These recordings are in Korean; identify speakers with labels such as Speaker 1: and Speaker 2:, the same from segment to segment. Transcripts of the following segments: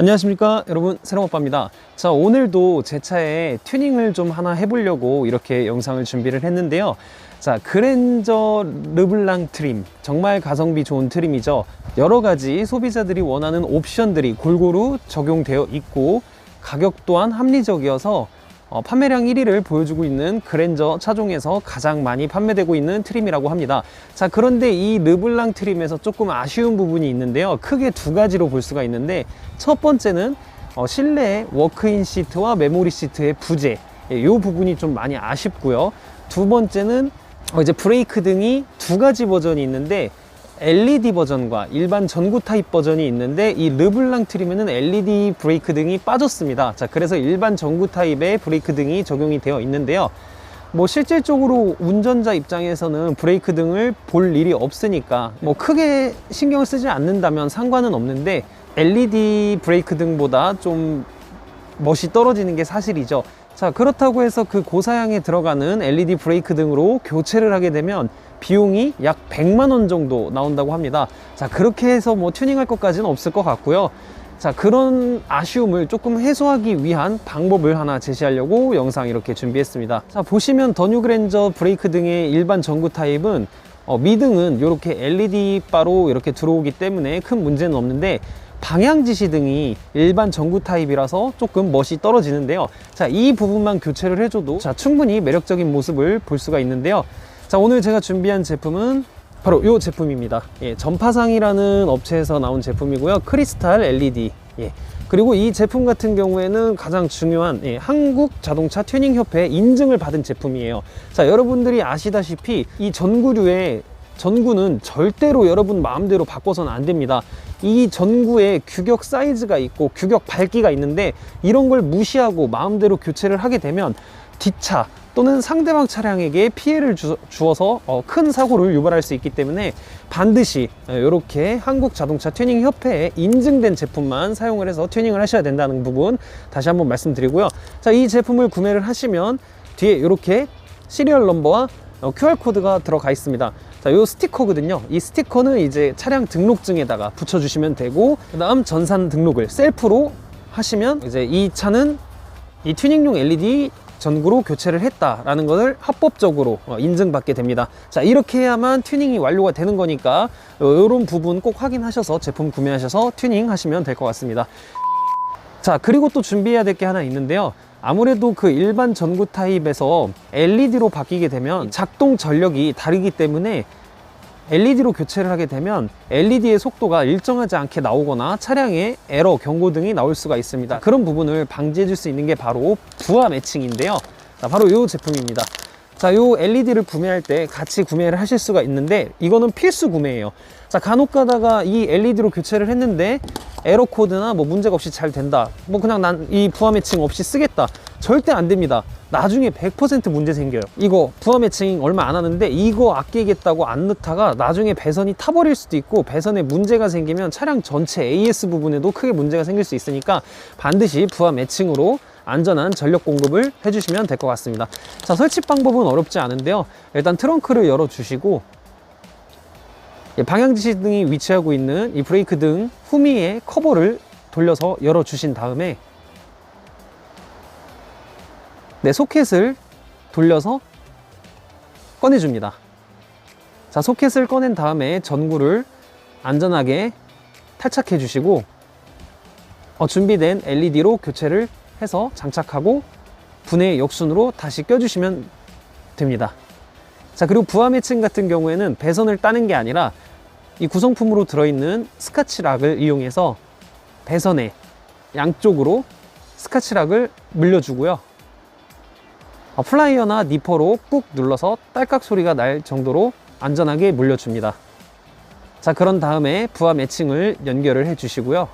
Speaker 1: 안녕하십니까 여러분, 새롱오빠입니다. 자, 오늘도 제 차에 튜닝을 좀 하나 해보려고 이렇게 영상을 준비를 했는데요. 자, 그랜저 르블랑 트림, 정말 가성비 좋은 트림이죠. 여러가지 소비자들이 원하는 옵션들이 골고루 적용되어 있고 가격 또한 합리적이어서 판매량 1위를 보여주고 있는 그랜저 차종에서 가장 많이 판매되고 있는 트림이라고 합니다. 자, 그런데 이 르블랑 트림에서 조금 아쉬운 부분이 있는데요. 크게 두 가지로 볼 수가 있는데, 첫 번째는 실내 워크인 시트와 메모리 시트의 부재, 이 부분이 좀 많이 아쉽고요. 두 번째는 이제 브레이크 등이 두 가지 버전이 있는데 LED 버전과 일반 전구 타입 버전이 있는데, 이 르블랑 트림에는 LED 브레이크 등이 빠졌습니다. 자, 그래서 일반 전구 타입의 브레이크 등이 적용이 되어 있는데요. 실질적으로 운전자 입장에서는 브레이크 등을 볼 일이 없으니까 크게 신경을 쓰지 않는다면 상관은 없는데, LED 브레이크 등보다 좀 멋이 떨어지는 게 사실이죠. 자, 그렇다고 해서 그 고사양에 들어가는 LED 브레이크 등으로 교체를 하게 되면 비용이 약 100만 원 정도 나온다고 합니다. 자, 그렇게 해서 튜닝할 것까지는 없을 것 같고요. 자, 그런 아쉬움을 조금 해소하기 위한 방법을 하나 제시하려고 영상 이렇게 준비했습니다. 자, 보시면 더 뉴 그랜저 브레이크 등의 일반 전구 타입은 미등은 이렇게 LED 바로 이렇게 들어오기 때문에 큰 문제는 없는데, 방향 지시등이 일반 전구 타입이라서 조금 멋이 떨어지는데요. 자, 이 부분만 교체를 해줘도 충분히 매력적인 모습을 볼 수가 있는데요. 자, 오늘 제가 준비한 제품은 바로 이 제품입니다. 전파상이라는 업체에서 나온 제품이고요. 크리스탈 LED. 그리고 이 제품 같은 경우에는 가장 중요한 한국 자동차 튜닝 협회 인증을 받은 제품이에요. 자, 여러분들이 아시다시피 이 전구류의 전구는 절대로 여러분 마음대로 바꿔서는 안 됩니다. 이 전구에 규격 사이즈가 있고 규격 밝기가 있는데, 이런 걸 무시하고 마음대로 교체를 하게 되면 뒷차 또는 상대방 차량에게 피해를 주어서 큰 사고를 유발할 수 있기 때문에 반드시 이렇게 한국 자동차 튜닝 협회에 인증된 제품만 사용을 해서 튜닝을 하셔야 된다는 부분 다시 한번 말씀드리고요. 자, 이 제품을 구매를 하시면 뒤에 이렇게 시리얼 넘버와 QR코드가 들어가 있습니다. 자, 요 스티커거든요. 이 스티커는 이제 차량 등록증에다가 붙여주시면 되고, 그 다음 전산 등록을 셀프로 하시면 이제 이 차는 이 튜닝용 LED 전구로 교체를 했다라는 것을 합법적으로 인증받게 됩니다. 자, 이렇게 해야만 튜닝이 완료가 되는 거니까 이런 부분 꼭 확인하셔서 제품 구매하셔서 튜닝 하시면 될 것 같습니다. 자, 그리고 또 준비해야 될 게 하나 있는데요. 아무래도 그 일반 전구 타입에서 LED로 바뀌게 되면 작동 전력이 다르기 때문에 LED로 교체를 하게 되면 LED의 속도가 일정하지 않게 나오거나 차량에 에러, 경고 등이 나올 수가 있습니다. 그런 부분을 방지해 줄 수 있는 게 바로 부하 매칭인데요. 자, 바로 이 제품입니다. 자, 요 LED를 구매할 때 같이 구매를 하실 수가 있는데, 이거는 필수 구매예요. 자, 간혹 가다가 이 LED로 교체를 했는데 에러 코드나 문제가 없이 잘 된다, 그냥 난 이 부하 매칭 없이 쓰겠다, 절대 안 됩니다. 나중에 100% 문제 생겨요. 이거 부하 매칭 얼마 안 하는데 이거 아끼겠다고 안 넣다가 나중에 배선이 타버릴 수도 있고, 배선에 문제가 생기면 차량 전체 AS 부분에도 크게 문제가 생길 수 있으니까 반드시 부하 매칭으로 안전한 전력 공급을 해주시면 될 것 같습니다. 자, 설치 방법은 어렵지 않은데요. 일단 트렁크를 열어주시고, 방향 지시 등이 위치하고 있는 이 브레이크 등 후미의 커버를 돌려서 열어주신 다음에 소켓을 돌려서 꺼내줍니다. 자, 소켓을 꺼낸 다음에 전구를 안전하게 탈착해 주시고, 준비된 LED로 교체를 해서 장착하고 분해 역순으로 다시 껴주시면 됩니다. 자, 그리고 부하 매칭 같은 경우에는 배선을 따는 게 아니라 이 구성품으로 들어있는 스카치락을 이용해서 배선에 양쪽으로 스카치락을 물려주고요. 플라이어나 니퍼로 꾹 눌러서 딸깍 소리가 날 정도로 안전하게 물려줍니다. 자, 그런 다음에 부하 매칭을 연결을 해 주시고요.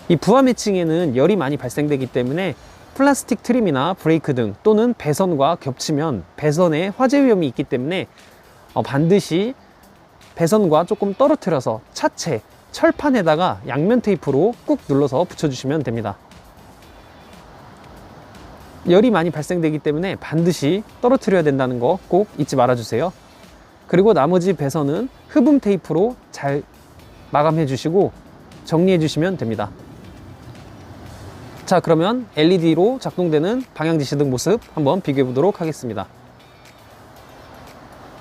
Speaker 1: 이 부하 매칭에는 열이 많이 발생되기 때문에 플라스틱 트림이나 브레이크 등 또는 배선과 겹치면 배선에 화재 위험이 있기 때문에 반드시 배선과 조금 떨어뜨려서 차체 철판에다가 양면 테이프로 꾹 눌러서 붙여주시면 됩니다. 열이 많이 발생되기 때문에 반드시 떨어뜨려야 된다는 거 꼭 잊지 말아주세요. 그리고 나머지 배선은 흡음 테이프로 잘 마감해 주시고 정리해 주시면 됩니다. 자, 그러면 LED로 작동되는 방향지시등 모습 한번 비교해 보도록 하겠습니다.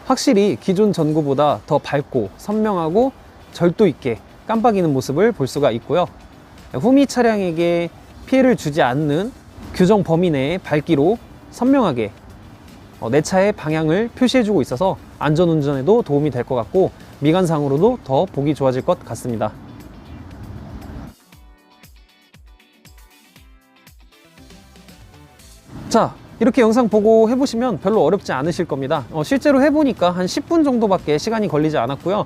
Speaker 1: 확실히 기존 전구보다 더 밝고 선명하고 절도 있게 깜빡이는 모습을 볼 수가 있고요. 후미 차량에게 피해를 주지 않는 규정 범위 내의 밝기로 선명하게 내 차의 방향을 표시해주고 있어서 안전운전에도 도움이 될 것 같고 미관상으로도 더 보기 좋아질 것 같습니다. 자, 이렇게 영상 보고 해보시면 별로 어렵지 않으실 겁니다. 실제로 해보니까 한 10분 정도밖에 시간이 걸리지 않았고요.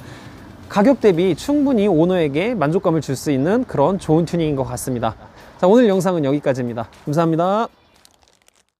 Speaker 1: 가격 대비 충분히 오너에게 만족감을 줄 수 있는 그런 좋은 튜닝인 것 같습니다. 자, 오늘 영상은 여기까지입니다. 감사합니다.